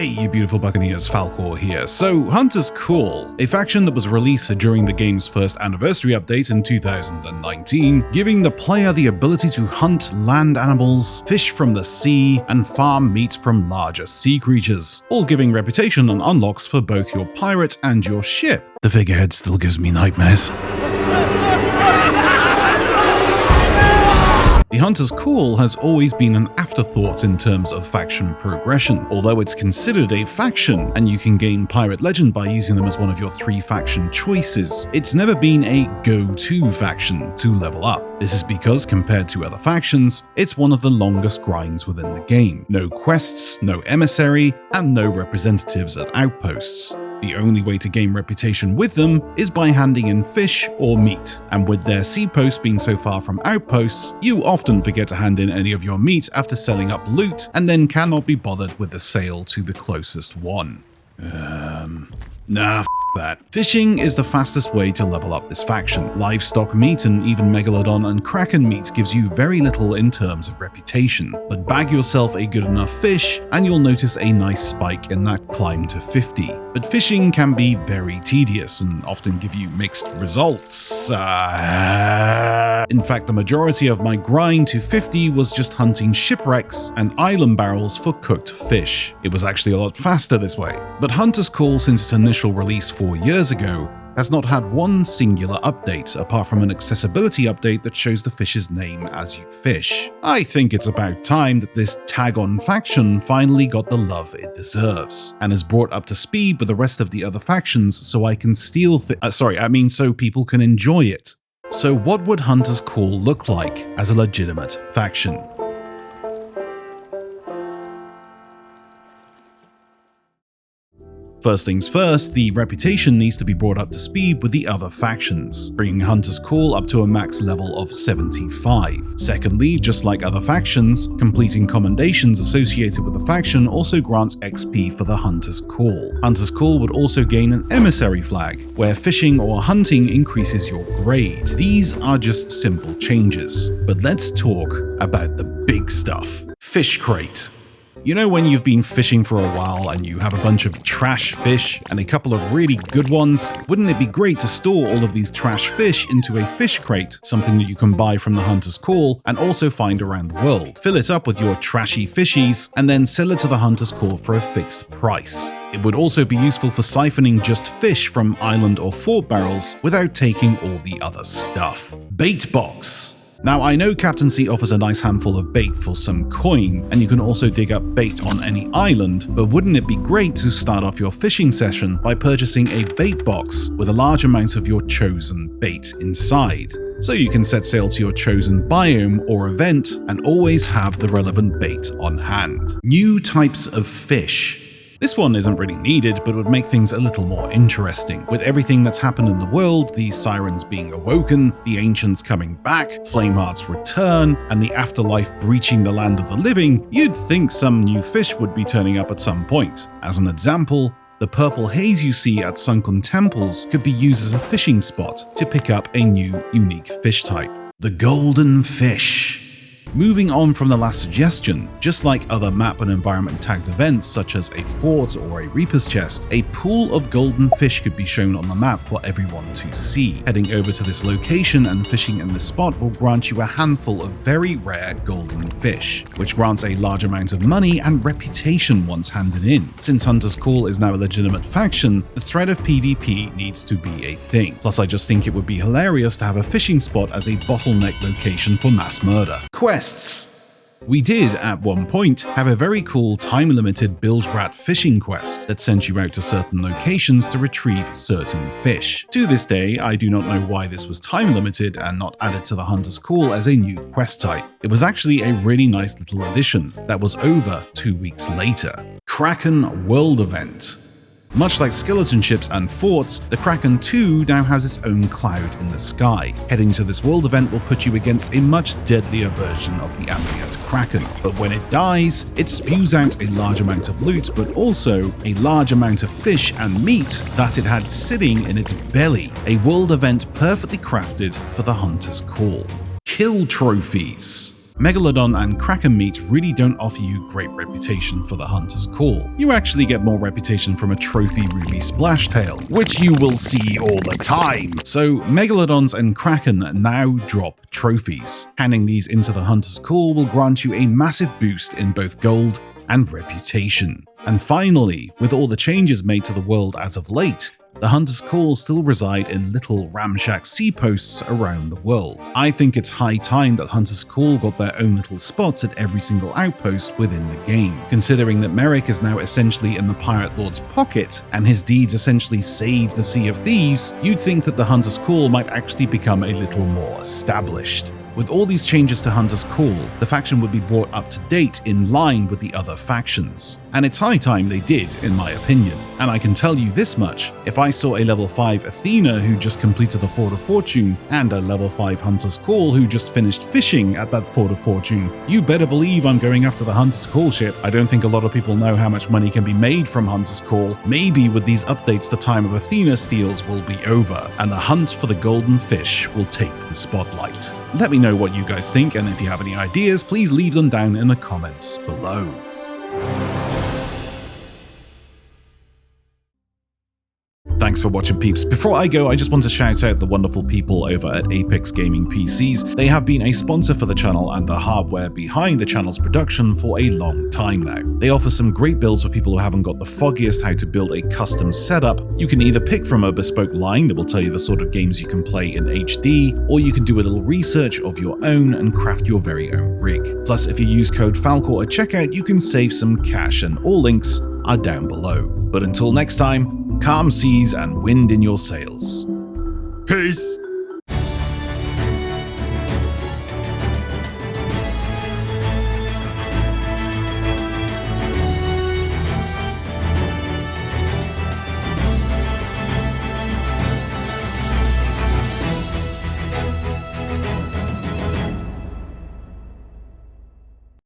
Hey, you beautiful buccaneers, Falcore here. So, Hunter's Call, a faction that was released during the game's first anniversary update in 2019, giving the player the ability to hunt land animals, fish from the sea, and farm meat from larger sea creatures, all giving reputation and unlocks for both your pirate and your ship. The figurehead still gives me nightmares. The Hunter's Call has always been an afterthought in terms of faction progression. Although it's considered a faction, and you can gain Pirate Legend by using them as one of your 3 faction choices, it's never been a go-to faction to level up. This is because, compared to other factions, it's one of the longest grinds within the game. No quests, no emissary, and no representatives at outposts. The only way to gain reputation with them is by handing in fish or meat, and with their sea posts being so far from outposts, you often forget to hand in any of your meat after selling up loot, and then cannot be bothered with the sale to the closest one. Nah, f that. Fishing is the fastest way to level up this faction. Livestock meat and even Megalodon and Kraken meat gives you very little in terms of reputation, but bag yourself a good enough fish and you'll notice a nice spike in that climb to 50. But fishing can be very tedious and often give you mixed results. In fact, the majority of my grind to 50 was just hunting shipwrecks and island barrels for cooked fish. It was actually a lot faster this way. But Hunter's Call, since its initial release 4 years ago, has not had one singular update, apart from an accessibility update that shows the fish's name as you fish. I think it's about time that this tag-on faction finally got the love it deserves, and is brought up to speed with the rest of the other factions so I can steal so people can enjoy it. So what would Hunter's Call look like as a legitimate faction? First things first, the reputation needs to be brought up to speed with the other factions, bringing Hunter's Call up to a max level of 75. Secondly, just like other factions, completing commendations associated with the faction also grants XP for the Hunter's Call. Hunter's Call would also gain an emissary flag, where fishing or hunting increases your grade. These are just simple changes, but let's talk about the big stuff. Fish crate. You know when you've been fishing for a while and you have a bunch of trash fish and a couple of really good ones? Wouldn't it be great to store all of these trash fish into a fish crate, something that you can buy from the Hunter's Call and also find around the world? Fill it up with your trashy fishies and then sell it to the Hunter's Call for a fixed price. It would also be useful for siphoning just fish from island or fort barrels without taking all the other stuff. Bait box. Now, I know Captaincy offers a nice handful of bait for some coin, and you can also dig up bait on any island, but wouldn't it be great to start off your fishing session by purchasing a bait box with a large amount of your chosen bait inside? So you can set sail to your chosen biome or event and always have the relevant bait on hand. New types of fish. This one isn't really needed, but would make things a little more interesting. With everything that's happened in the world, the sirens being awoken, the ancients coming back, Flameheart's return, and the afterlife breaching the land of the living, you'd think some new fish would be turning up at some point. As an example, the purple haze you see at sunken temples could be used as a fishing spot to pick up a new, unique fish type. The golden fish. Moving on from the last suggestion, just like other map and environment tagged events such as a fort or a Reaper's Chest, a pool of golden fish could be shown on the map for everyone to see. Heading over to this location and fishing in this spot will grant you a handful of very rare golden fish, which grants a large amount of money and reputation once handed in. Since Hunter's Call is now a legitimate faction, the threat of PvP needs to be a thing. Plus, I just think it would be hilarious to have a fishing spot as a bottleneck location for mass murder. Quests. We did, at one point, have a very cool time-limited bilge rat fishing quest that sent you out to certain locations to retrieve certain fish. To this day, I do not know why this was time-limited and not added to the Hunter's Call as a new quest type. It was actually a really nice little addition that was over 2 weeks later. Kraken World Event. Much like skeleton ships and forts, the Kraken 2 now has its own cloud in the sky. Heading to this world event will put you against a much deadlier version of the ambient Kraken, but when it dies, it spews out a large amount of loot, but also a large amount of fish and meat that it had sitting in its belly. A world event perfectly crafted for the Hunter's Call. Kill trophies. Megalodon and Kraken meat really don't offer you great reputation for the Hunter's Call. You actually get more reputation from a trophy ruby splashtail, which you will see all the time. So Megalodons and Kraken now drop trophies. Handing these into the Hunter's Call will grant you a massive boost in both gold and reputation. And finally, with all the changes made to the world as of late, the Hunter's Call still reside in little ramshack sea posts around the world. I think it's high time that Hunter's Call got their own little spots at every single outpost within the game. Considering that Merrick is now essentially in the Pirate Lord's pocket, and his deeds essentially saved the Sea of Thieves, you'd think that the Hunter's Call might actually become a little more established. With all these changes to Hunter's Call, the faction would be brought up to date in line with the other factions. And it's high time they did, in my opinion. And I can tell you this much, if I saw a level 5 Athena who just completed the Ford of Fortune, and a level 5 Hunter's Call who just finished fishing at that Ford of Fortune, you better believe I'm going after the Hunter's Call ship. I don't think a lot of people know how much money can be made from Hunter's Call. Maybe with these updates the time of Athena steals will be over, and the hunt for the golden fish will take the spotlight. Let me know what you guys think, and if you have any ideas, please leave them down in the comments below. Thanks for watching, peeps. Before I go, I just want to shout out the wonderful people over at Apex Gaming PCs. They have been a sponsor for the channel and the hardware behind the channel's production for a long time now. They offer some great builds for people who haven't got the foggiest how to build a custom setup. You can either pick from a bespoke line that will tell you the sort of games you can play in HD, or you can do a little research of your own and craft your very own rig. Plus, if you use code Falcore at checkout, you can save some cash, and all links are down below. But until next time, calm seas and wind in your sails. Peace!